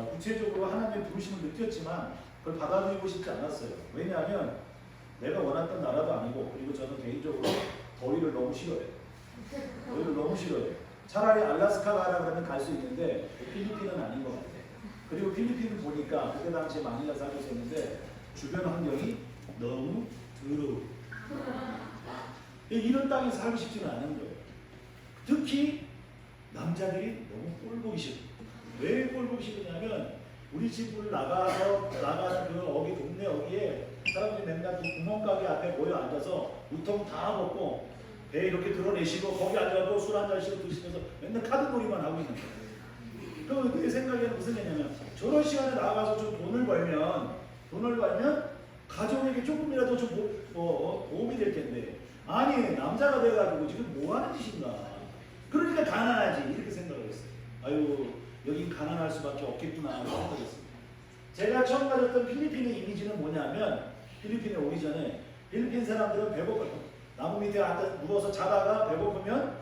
구체적으로 하나님의 부르심을 느꼈지만 그걸 받아들이고 싶지 않았어요. 왜냐하면 내가 원했던 나라도 아니고, 그리고 저는 개인적으로 더위를 너무 싫어해요. 더위를 너무 싫어해요. 차라리 알라스카 가라 그러면 갈 수 있는데 필리핀은 아닌 것 같아요. 그리고 필리핀을 보니까 그때 당시에 마닐라 살고 있었는데 주변 환경이 너무 더러워. 이런 땅에서 살고 싶지는 않은 거예요. 특히 남자들이 너무 꼴보기 싫어. 왜 꼴보기 싫으냐면 우리 집을 나가서 그 어기 동네 어기에 사람들이 맨날 그 구멍가게 앞에 모여 앉아서 우통 다 먹고 배 이렇게 드러내시고 거기 앉아서 술 한 잔씩 드시면서 맨날 카드놀이만 하고 있는 거예요. 그럼 내 생각에는 무슨 얘기냐면 저런 시간에 나가서 좀 돈을 벌면 가정에게 조금이라도 좀 도움이 될 텐데, 아니 남자가 돼가지고 지금 뭐 하는 짓인가. 그러니까 가난하지 이렇게 생각을 했어요. 아유 여긴 가난할 수밖에 없겠구나 생각했어요. 제가 처음 가졌던 필리핀의 이미지는 뭐냐면, 필리핀에 오기 전에 필리핀 사람들은 배고파요. 나무 밑에 앉아 누워서 자다가 배고프면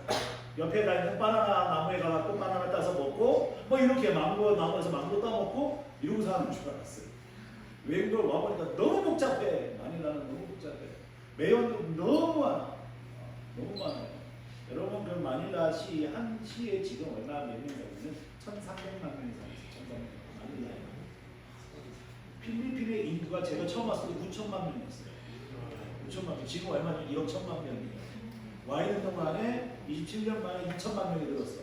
옆에 가 있는 바나나 나무에 가갖고 바나나 따서 먹고 뭐 이렇게 망고 나무에서 망고 따먹고 이러고 사는 줄 알았어요. 외국을 와보니까 너무 복잡해. 마닐라는 너무 복잡해. 매연도 너무 많아. 너무 많아요. 여러분 그 마닐라 시 한 시에 지금 얼마 몇 명이냐면 1,300만 명이 살아요. 마닐라에. 필리핀의 인구가 제가 처음 왔을 때 9천만 명이었어요. 9천만 명. 지금 얼마냐? 1억 1천만 명이에요. 와 있는 동안에 27년 만에 2천만 명이 늘었어.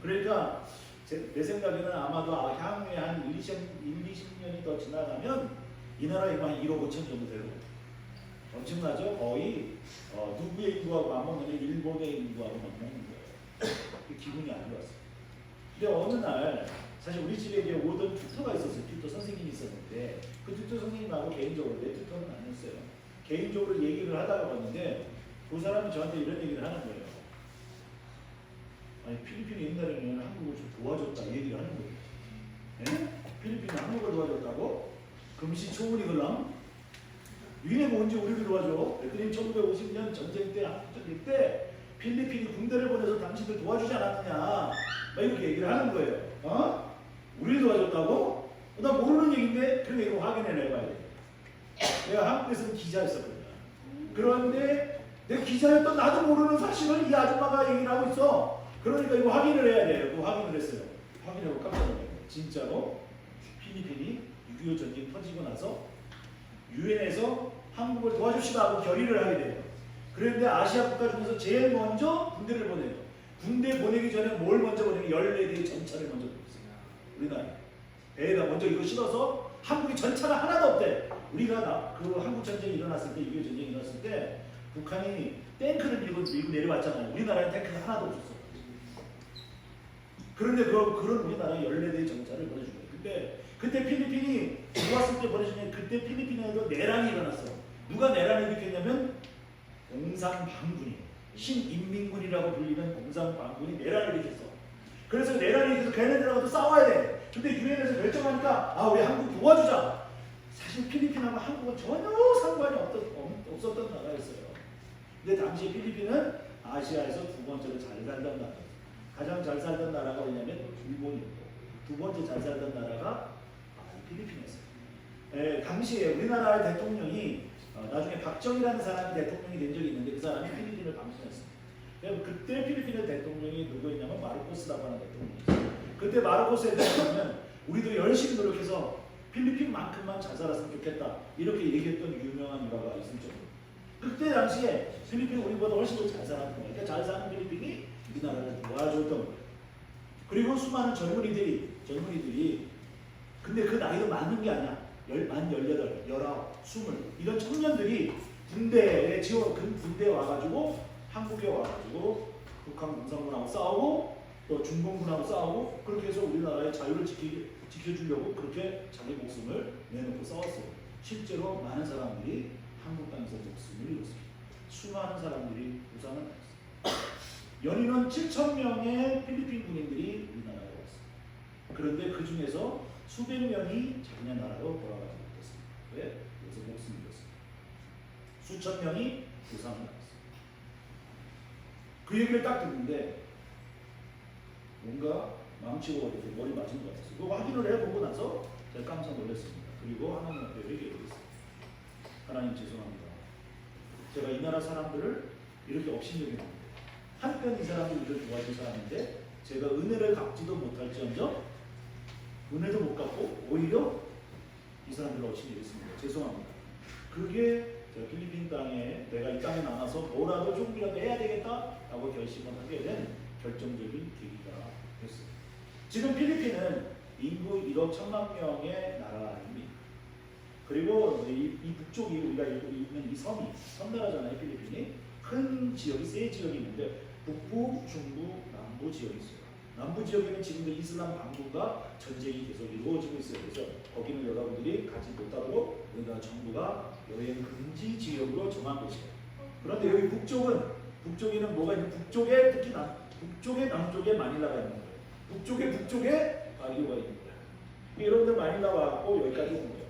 그러니까 내 생각에는 아마도 향후에 한 1, 20년이 더 지나가면 이 나라에 한 1억 5천 정도 되고 엄청나죠? 거의 누구의 인구하고 맞먹는 일본의 인구하고 맞먹는 거예요. 기분이 안 좋았어요. 근데 어느 날 사실 우리 집에 이제 오던 튜터가 있었어요. 튜터 선생님이 있었는데 그 튜터 선생님하고 개인적으로, 내 튜터는 아니었어요. 개인적으로 얘기를 하다가 봤는데 그 사람이 저한테 이런 얘기를 하는 거예요. 아니 필리핀이 옛날에는 한국을 좀 도와줬다 얘기를 하는 거예요. 네? 필리핀이 한국을 도와줬다고? 금시초문이 걸랑? 니네가 언제 우리를 도와줘? 그림 1950년 전쟁 때, 한국 전쟁 때 필리핀이 군대를 보내서 당신들 도와주지 않았느냐 막 이렇게 얘기를 하는 거예요. 우리를 도와줬다고? 나 모르는 얘기인데 그럼 이거 확인해 내봐야 돼. 내가 한국에서는 기자였었거든. 그런데 내 기자였던 나도 모르는 사실을 이 아줌마가 얘기를 하고 있어. 그러니까 이거 확인을 해야 돼요. 그거 확인을 했어요. 확인하고 깜짝 놀랐어요. 진짜로 필리핀이 6.25 전쟁 터지고 나서 유엔에서 한국을 도와줍시다 하고 결의를 하게 돼요. 그런데 아시아 국가 중에서 제일 먼저 군대를 보내요. 군대 보내기 전에 뭘 먼저 보내면 14대의 전차를 먼저 보냈어요. 우리나라에. 배에다 먼저 이거 실어서 한국에 전차가 하나도 없대. 우리가 그 한국 전쟁이 일어났을 때, 6.25 전쟁이 일어났을 때 북한이 탱크를 밀고 내려왔잖아요. 우리나라에 탱크가 하나도 없었어. 그런데 그런 우리나라에 14대의 전차를 보내준 거예요. 근데 그때 필리핀이 들어왔을 때 보내주면 그때 필리핀에도 내란이 일어났어. 누가 내란을 일으켰냐면 공산방군이, 신인민군이라고 불리는 공산방군이 내란을 일으켰어. 그래서 내란을 일으켜서 걔네들하고도 싸워야 돼. 근데 유엔에서 결정하니까 우리 한국 도와주자. 사실 필리핀하고 한국은 전혀 상관이 없었던 나라였어요. 근데 당시 필리핀은 아시아에서 두 번째로 잘 살던 나라였어요. 가장 잘 살던 나라가 뭐냐면 일본이었고, 두 번째 잘 살던 나라가 필리핀이었어요. 당시에 우리나라의 대통령이 나중에 박정희라는 사람이 대통령이 된 적이 있는데 그 사람이 필리핀을 방문했어요. 그때 필리핀의 대통령이 누구였냐면 마르코스라고 하는 대통령이었어요. 그때 마르코스에 대해서는 우리도 열심히 노력해서 필리핀만큼만 잘 살았으면 좋겠다 이렇게 얘기했던 유명한 일화가 있을 정도로 그때 당시에 필리핀이 우리보다 훨씬 더 잘 살았던 거예요. 그러니까 잘 사는 필리핀이 우리나라를 도와줬던 거예요. 그리고 수많은 젊은이들이 근데 그 나이도 많은 게 아니야. 만 18, 19, 20 이런 청년들이 군대에 군대에 와가지고 한국에 와가지고 북한 공산군하고 싸우고 또 중공군하고 싸우고 그렇게 해서 우리나라의 자유를 지켜주려고 그렇게 자기 목숨을 내놓고 싸웠어요. 실제로 많은 사람들이 한국 땅에서 목숨을 잃었습니다. 수많은 사람들이 부상을 당했어요. 연인은 7,000명의 필리핀 군인들이 우리나라에 왔어요. 그런데 그 중에서 수백 명이 자기네 나라로 돌아가지 못했습니다. 왜? 그래서 목숨을 잃었습니다. 수천 명이 부상을 당했어요. 그 얘기를 딱 듣는데 뭔가 망치고 이렇게 머리 맞은 것 같았어요. 그거 확인을 해보고 나서 제가 깜짝 놀랐습니다. 그리고 하나님 앞에 회개했어요. 하나님 죄송합니다. 제가 이 나라 사람들을 이렇게 업신여기는데 한편 이 사람들이 이렇게 도와준 사람인데 제가 은혜를 갚지도 못할지언정 은혜도 못 갚고 오히려 이 사람들을 업신여겼습니다. 죄송합니다. 그게 저 필리핀 땅에 내가 이 땅에 남아서 뭐라도 조금이라도 해야 되겠다라고 결심을 하게 된 결정적인 계기가 됐어요. 지금 필리핀은 인구 1억 1천만 명의 나라입니다. 그리고 이 북쪽이 우리가 있는 이 섬이 섬나라잖아요. 필리핀이 큰 지역이 세 지역이 있는데 북부, 중부, 남부 지역이 있어요. 남부 지역에는 지금도 이슬람 반군과 전쟁이 계속 이루어지고 있어요. 그래서 거기는 여러분들이 가지 못하도록 우리나라 정부가 여행 금지 지역으로 정한 곳이에요. 그런데 여기 북쪽에는 뭐가 있는? 북쪽에 특히 북쪽에 남쪽에 마닐라가 있는 거예요. 북쪽에 바리오가 있는 거예요. 여러분들 마닐라 와갖고 여기까지 온 거예요.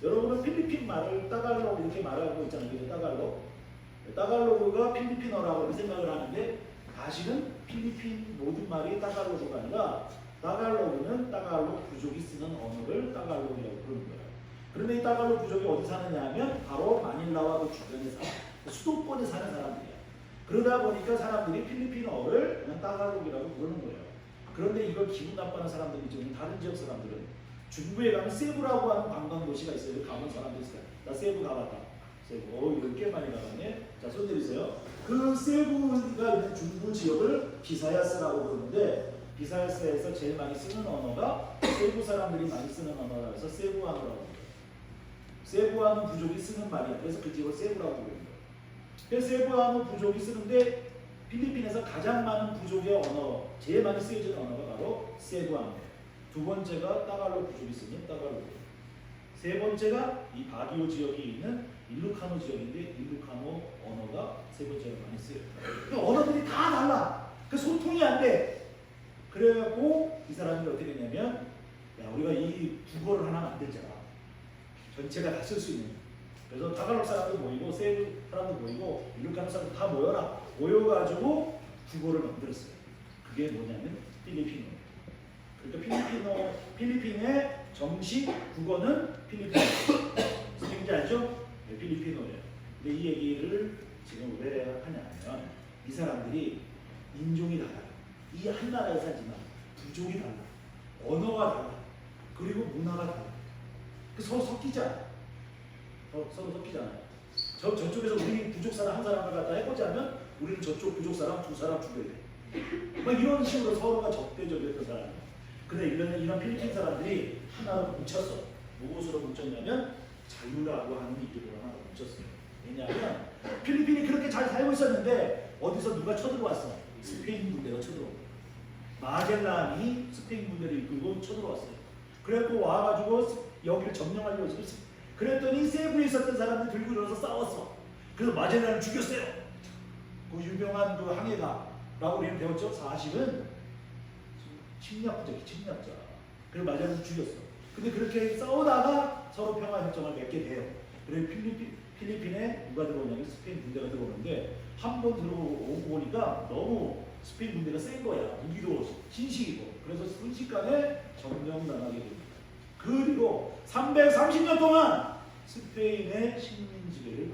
여러분은 필리핀 말을 따갈로그 이렇게 말하고 있잖아요. 그래서 따갈로그가 필리핀어라고 생각을 하는데 사실은 필리핀 모든 말이 따갈로그가 아니라 따갈로그는 따갈로 부족이 쓰는 언어를 따갈로그라고 부르는 거예요. 그런데 이 따갈로 부족이 어디 사느냐 하면 바로 마닐라와 그 주변에 수도권에 사는 사람들이야. 그러다 보니까 사람들이 필리핀어를 그냥 따갈로그라고 부르는 거예요. 그런데 이걸 기분 나빠하는 사람들이 있죠. 다른 지역 사람들은 중부에 가면 세부라고 하는 관광 도시가 있어요. 가본 사람들 있어요. 나 세부 가봤다. 세부. 이거 꽤 많이 가봤네. 자, 손 내리세요. 그 세부가 있는 중부 지역을 비사야스라고 부르는데 비사야스에서 제일 많이 쓰는 언어가 세부 사람들이 많이 쓰는 언어라 해서 세부아노라고 해요. 세부아노 부족이 쓰는 말이야. 그래서 그 지역을 세부라고 부릅니다. 그래서 세부아노 부족이 쓰는데 필리핀에서 가장 많은 부족의 언어, 제일 많이 쓰여지는 언어가 바로 세부아노예요. 두 번째가 따갈로 부족이 쓰는 따갈로그. 세 번째가 이 바기오 지역이 있는 일루카노 지역인데 일루카노 언어가 세 번째로 많이 쓰여요. 그 언어들이 다 달라. 그 소통이 안 돼. 그래갖고 이 사람이 어떻게 됐냐면 야 우리가 이 국어를 하나 만들자. 전체가 다 쓸 수 있는. 그래서 타갈록 사람도 모이고 세부 사람도 모이고 일루카노 사람도 다 모여라. 모여가지고 국어를 만들었어요. 그게 뭐냐면 필리핀어. 그러니까 필리핀의 정식 국어는 필리핀어. 무슨 얘기인지 알죠? 네, 필리핀어예요. 근데 이 얘기를 지금 왜 하냐면 이 사람들이 인종이 달라요. 이 한 나라에 살지만 부족이 달라. 언어가 달라. 그리고 문화가 달라. 서로 섞이잖아요. 서로 섞이잖아요. 저쪽에서 우리 부족 사람 한 사람을 갖다 해보자면 우리는 저쪽 부족 사람 두 사람 죽여야 돼. 막 이런 식으로 서로가 적대적이었던 사람이에요. 근데 이런 필리핀 사람들이 하나로 뭉쳤어. 무엇으로 뭉쳤냐면 자유라고 하는 이름으로 하나로 뭉쳤어요. 왜냐하면 필리핀이 그렇게 잘 살고 있었는데 어디서 누가 쳐들어왔어. 스페인 군대가 쳐들어온 거예요. 마젤란이 스페인 군대를 이끌고 쳐들어왔어요. 그래갖고 와가지고 여기를 점령하려고 했어요. 그랬더니 세부에 있었던 사람들 들고 일어나서 싸웠어. 그래서 마젤란을 죽였어요. 그 유명한 그 항해가라고 우리는 배웠죠. 사실은 침략자. 그래서 마젤란을 죽였어. 근데 그렇게 싸우다가 서로 평화협정을 맺게 돼요. 그래서 필리핀에 누가 들어오냐면 스페인 군대가 들어오는데 한 번 들어오고 보니까 너무 스페인 군대가 센 거야. 무기도 신식이고. 그래서 순식간에 점령당하게 됩니다. 그리고 330년 동안 스페인의 식민지배를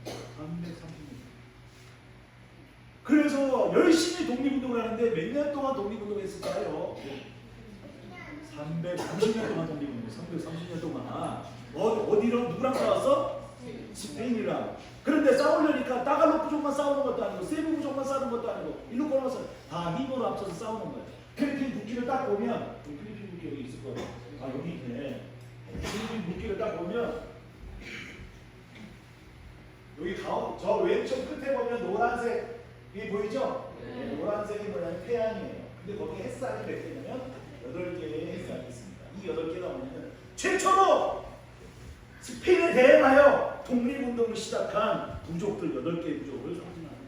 받아요. 330년. 그래서 열심히 독립운동을 하는데 몇 년 동안 독립운동을 했을까요? 330년 동안 독립운동, 330년 동안. 어디로 누구랑 싸웠어? 스페인이랑. 그런데 싸우려니까 따갈로 부족만 싸우는 것도 아니고 세부 부족만 싸우는 것도 아니고 일루카노 다 힘으로 합쳐서 싸우는 거예요. 필리핀 국기를 딱 보면 필리핀 국기 여기 있을 거예요. 아 여기 있네. 필리핀 국기를 딱 보면 여기 저 왼쪽 끝에 보면 노란색이 보이죠? 네. 노란색이 뭐냐면 태양이에요. 근데 거기에 햇살이 몇 개냐면 8개의 햇살이 있습니다. 이 8개가 뭐냐면 최초로 스페인에 대응하여 독립운동을 시작한 부족들 8개의 부족을 상징하는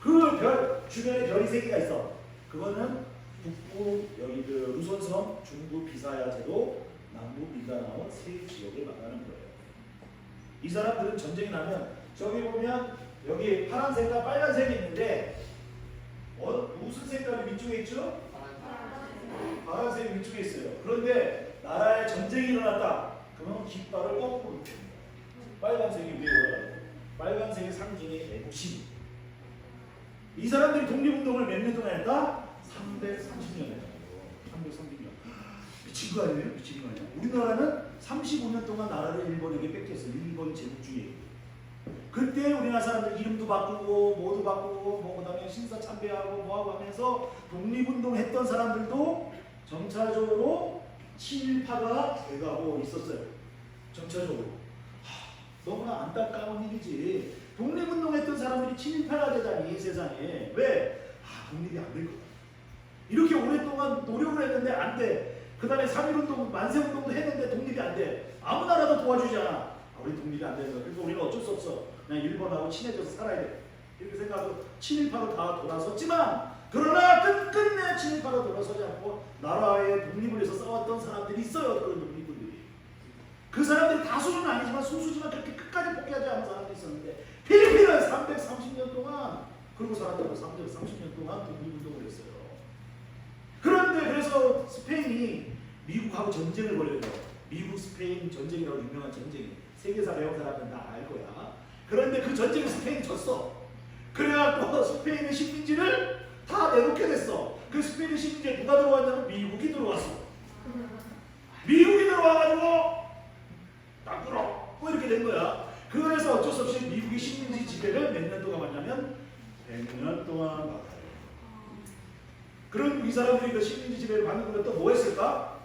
거예요. 그 주변에 별이 3개가 있어. 그거는 북부 여기 그 루손섬, 중부 비사야 제도, 남부 민다나오 3지역을 말하는 거예요. 이 사람들은 전쟁이 나면 저기 보면 여기 파란색과 빨간색이 있는데 무슨 색깔이 위쪽에 있죠? 파란색 쪽에 있어요. 그런데 나라에 전쟁이 일어났다. 그러면 깃발을 거꾸로 듭니다. 빨간색이 위에 올라가고 빨간색의 상징이 애국심. 이 사람들이 독립운동을 몇 년 동안 했다? 330년 했다고. 330년. 미친 거 아니에요? 미친 거 아니야? 우리나라는 35년 동안 나라를 일본에게 뺏겼어요. 일본 제국주의. 그때 우리나라 사람들 이름도 바꾸고 뭐도 바꾸고 뭐 그다음에 신사 참배하고 뭐하고 하면서 독립운동 했던 사람들도 점차적으로 친일파가 돼가고 있었어요. 점차적으로. 너무나 안타까운 일이지. 독립운동 했던 사람들이 친일파가 되다니 세상에. 왜? 독립이 안 될 거야. 이렇게 오랫동안 노력을 했는데 안 돼. 그 다음에 3.1운동, 만세운동도 했는데 독립이 안 돼. 아무 나라도 도와주지 않아. 우리 독립이 안 되는 거야. 그래서 우리는 어쩔 수 없어. 그냥 일본하고 친해져서 살아야 돼. 이렇게 생각하고 친일파로 다 돌아섰지만 그러나 끝끝내 친일파로 돌아서지 않고 나라의 독립을 위해서 싸웠던 사람들이 있어요. 그런 독립군들이. 그 사람들이 다수는 아니지만 소수지만 그렇게 끝까지 포기하지 않은 사람들이 있었는데 필리핀은 330년 동안 그리고 사람들은 330년 동안 독립운동을 했어요. 그런데 그래서 스페인이 미국하고 전쟁을 벌여요. 미국 스페인 전쟁이라고 유명한 전쟁이 세계사 배운 사람은 다 알 거야. 그런데 그 전쟁에 스페인이 졌어. 그래갖고 스페인의 식민지를 다 내놓게 됐어. 그 스페인의 식민지에 누가 들어왔냐면 미국이 들어왔어. 미국이 들어와가지고 땅굴어 뭐 이렇게 된 거야. 그래서 어쩔 수 없이 미국이 식민지 지배를 몇 년 동안 받냐면 100년 동안 받아요. 그럼 이 사람들이 그 식민지 지배를 받는 건 또 뭐 했을까?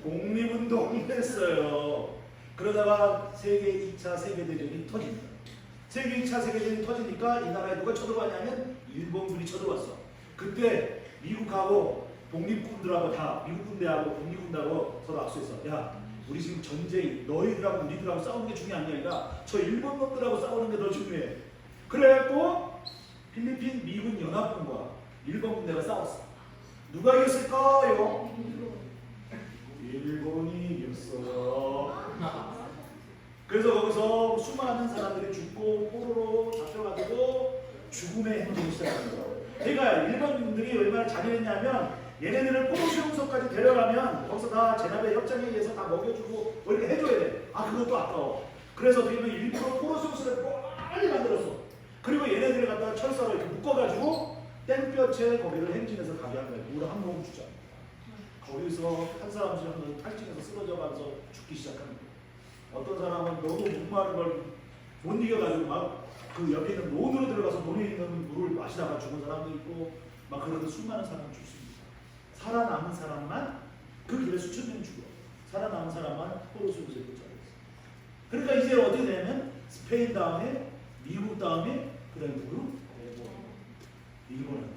독립운동을 했어요. 그러다가 세계 2차 세계대전이 터집니다. 세계 2차 세계대전이 터지니까 이 나라에 누가 쳐들어왔냐면 일본군이 쳐들어왔어. 그때 미국하고 독립군들하고 다 미국 군대하고 독립군대하고 서로 악수했어. 야, 우리 지금 전쟁 너희들하고 우리들하고 싸우는 게 중요한 게 아니라 저 일본 놈들하고 싸우는 게 더 중요해. 그래갖고 필리핀 미군 연합군과 일본 군대가 싸웠어. 누가 이겼을까요? 일본이 이겼어요. 그래서 거기서 수많은 사람들이 죽고 포로로 잡혀가지고 죽음의 행진을 시작한 거예요. 그러니까 일본군들이 얼마나 잔인했냐면 얘네들을 포로수용소까지 데려가면 거기서 다 제나베 협정에 의해서 다 먹여주고 뭐 이렇게 해줘야 돼. 그것도 아까워. 그래서 어떻게 일부러 포로수용소를 빨리 만들었어. 그리고 얘네들을 갖다가 철사로 이렇게 묶어가지고 땡볕에 거기를 행진해서 가게 한 거야. 물을 한 모금 주자. 거기서 한 사람씩 한 번 탈진해서 쓰러져가면서 죽기 시작하는 거야. 어떤 사람은 너무 목마른 걸 못 이겨가지고 막 그 옆에 있는 논으로 들어가서 논에 있는 물을 마시다가 죽은 사람도 있고 막 그런 수많은 사람을 죽습니다. 살아남은 사람만 그 길에 수천 명 죽어. 살아남은 사람만 포로수용소에 도착했어. 그러니까 이제 어떻게 되냐면 스페인 다음에 미국 다음에 그 다음에 누구? 일본한테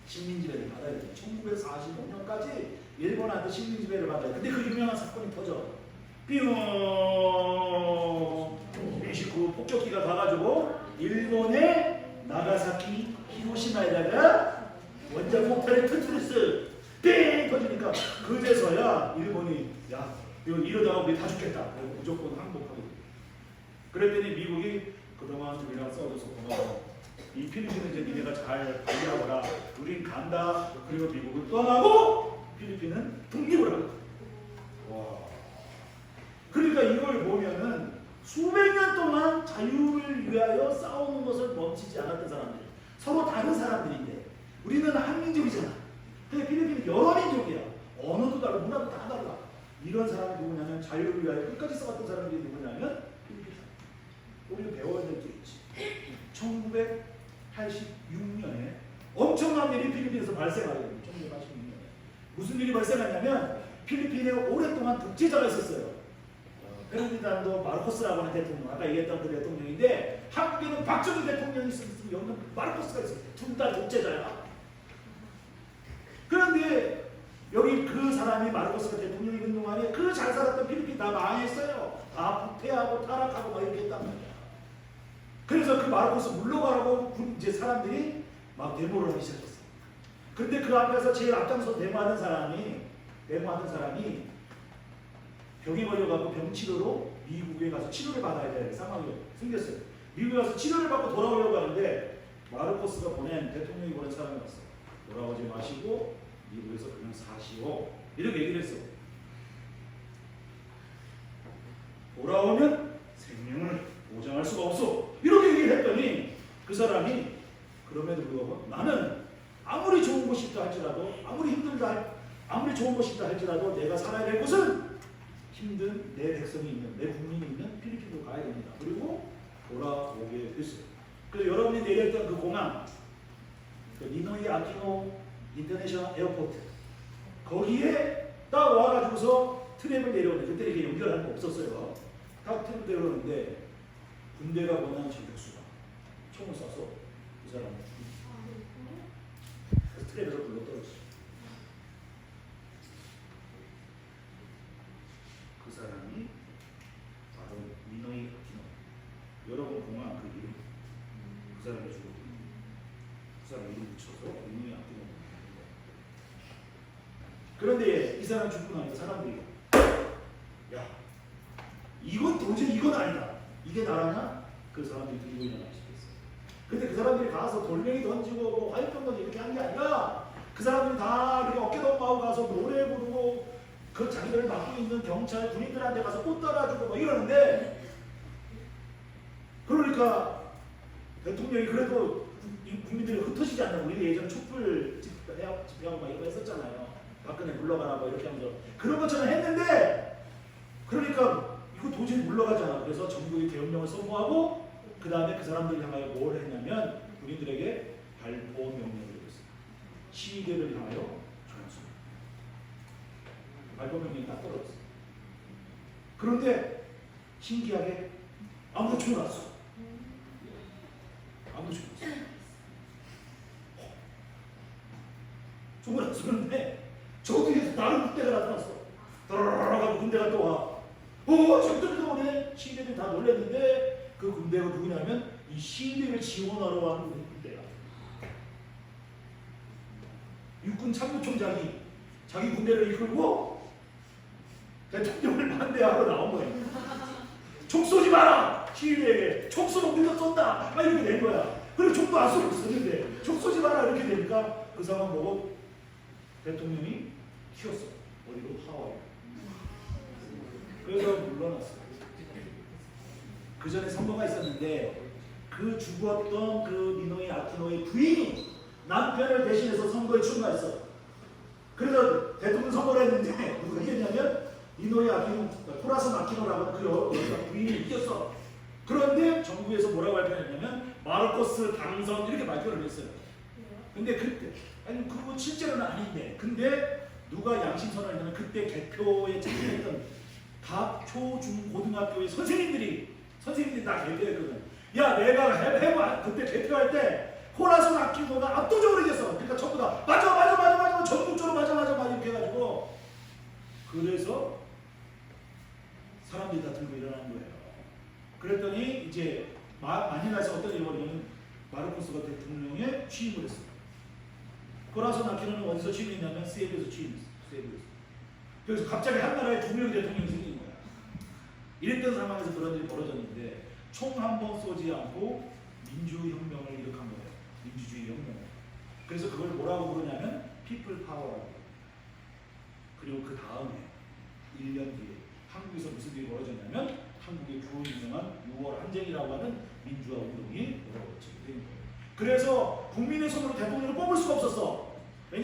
식민지배를 받아야 돼. 1945년까지 일본한테 식민지배를 받아야 돼. 근데 그 유명한 사건이 터져. 삐용 29 폭격기가 가가지고 일본의 나가사키 히로시마에다가 원자 폭탄을 터뜨렸어. 뺑 터지니까 그제서야 일본이 야 이거 이러다가 우리 다 죽겠다. 무조건 항복하게 돼. 그랬더니 미국이 그동안 우리랑 싸워줘서 고마워. 이 필리핀은 이제 니네가 잘 관리하거라. 우린 간다. 그리고 미국을 떠나고 필리핀은 독립을 하고. 와. 그러니까 이걸 보면은 수백 년 동안 자유를 위하여 싸우는 것을 멈추지 않았던 사람들. 서로 다른 사람들인데 우리는 한민족이잖아. 근데 필리핀은 여러 민족이야. 언어도 다르고 문화도 다 달라. 이런 사람이 누구냐면 자유를 위하여 끝까지 싸웠던 사람들이 누구냐면 필리핀. 우리가 배워야 될 게 있지. 1986년에 엄청난 일이 필리핀에서 발생하게 됩니다. 1986년에. 무슨 일이 발생했냐면 필리핀에 오랫동안 독재자가 있었어요. 페르디난도 마르코스라고 하는 대통령, 아까 얘기했던 그 대통령인데 한국에는 박정희 대통령이 있었고 여기는 마르코스가 있어요. 둘 다 독재자야. 그런데 여기 그 사람이 마르코스가 대통령이 있는 동안에 그 잘 살았던 필리핀 다 망했어요. 다 부패하고 타락하고 막 이렇게 했단 말이야. 그래서 그 마르코스 물러가라고 이제 사람들이 막 데모를 하기 시작했어. 근데 그 앞에서 제일 앞장서 데모하는 사람이 병에 걸려가지고 병치료로 미국에 가서 치료를 받아야 될 상황이 생겼어요. 미국에 가서 치료를 받고 돌아오려고 하는데 마르코스가 대통령이 보낸 사람이 왔어. 돌아오지 마시고 미국에서 그냥 사시오. 이렇게 얘기를 했어. 돌아오면 생명을 보장할 수가 없어. 이렇게 얘기를 했더니 그 사람이 그럼에도 불구하고 나는 아무리 좋은 곳이 있다 할지라도 아무리 힘들다 아무리 좋은 곳이 있다 할지라도 내가 살아야 될 곳은 힘든 내 백성이 있는 내 국민이 있는 필리핀으로 가야 됩니다. 그리고 돌아오게 됐어요. 그래서 여러분이 내렸던 그 공항 그 니노이 아키노 인터내셔널 에어포트 거기에 딱 와가지고서 트랩을 내려오는데 그때 이렇게 연결하는 거 없었어요. 딱 트랩을 내려오는데 군대가 보낸 저격수가 총을 쏴서 그 사람을 그래서 트랩에서 불러 떨어졌어요. 그 사람이 바로 니노이 아키노. 여러분 공항 그 이름 그 사람이 죽었거든요. 그 사람 이름 붙여서 니노이 아키노. 그런데 이 사람 죽고 나니까 사람들이 야 이건 도저히 이건 아니다. 이게 나라냐? 그 사람들이 들고 일어나기 시작했어요. 근데 그 사람들이 가서 돌멩이 던지고 뭐 화염병 던지고 이렇게 한 게 아니라 그 사람들이 다 이렇게 어깨동무하고 가서 노래 부르고 그 자기들을 맡고 있는 경찰 군인들한테 가서 꽃 따라주고 뭐 이러는데 그러니까 대통령이 그래도 국민들이 흩어지지 않냐고 우리 예전에 촛불 집회하고 막 이런 거 했었잖아요. 박근혜 물러가라 뭐 이렇게 하면서 그런 것처럼 했는데 그러니까 이거 도저히 물러가잖아. 그래서 정부의 계엄령을 선포하고 그 다음에 그 사람들 향하여 뭘 했냐면 군인들에게 발포 명령을 내렸어요. 시위대를 향하여 전수. 발포 명령이 딱 떨어졌어요. 그런데 신기하게 아무도 총을 안 쏘. 아무도 총을 안 쏘. 총을 안 쏘는데 저 뒤에서 다른 군대가 나타났어. 따라라라고 군대가 또 와. 저들도 오네. 시위대들이 다 놀랐는데 그 군대가 누구냐면 이 시위대를 지원하러 와는 군대야. 육군 참모총장이 자기 군대를 이끌고 대통령을 반대하러 나온 거예요. 총 쏘지 마라! 시위대에게 총 쏘면 우리가 쏜다! 막 이렇게 된 거야. 그리고 총도 안 쏘고 있었는데 총 쏘지 마라 이렇게 되니까 그 상황 보고 대통령이 튀었어. 어디로? 하와이. 그래서 물러났어요. 그 전에 선거가 있었는데 그 죽었던 그 니노이 아키노의 부인이 남편을 대신해서 선거에 출마했어. 그래서 대통령 선거를 했는데 누가 이겼냐면 니노이 아키노, 코라선 아키노라고 그 여자 부인이 이겼어. 그런데 정부에서 뭐라고 발표했냐면 마르코스 당선 이렇게 발표를 했어요. 근데 그때 아니 그거 실제로는 아닌데 근데 누가 양심선언을 했냐면 그때 개표에 참여했던 각 초, 중, 고등학교의 선생님들이 다 개표했거든. 야 내가 해봐 그때 개표할 때 코라선 아키노가 압도적으로 이겼어. 그러니까 전부 다 맞아 전국적으로 맞아 이렇게 해가지고 그래서 사람들이 다 들고 일어난 거예요. 그랬더니 이제 마닐라에서 어떤 일이 벌어지냐면 마르코스가 대통령에 취임을 했어요. 코라선 아키노는 어디서 취임했냐면 세부에서 취임했어요. 세부에서. 그래서 갑자기 한 나라에 두 명의 대통령이 생긴 거야. 이랬던 상황에서 그런 일이 벌어졌는데 총 한 번 쏘지 않고 민주혁명을 일으킨 거예요. 민주주의 혁명. 그래서 그걸 뭐라고 부르냐면 피플 파워라고. 그리고 그 다음에 1년 뒤에 한국에서 무슨 일이 벌어졌냐면 한국의 유명한 6월 항쟁이라고 하는 민주화 운동이 벌어지게 된 거예요. 그래서 국민의 손으로 대통령을 뽑을 수가 없었어.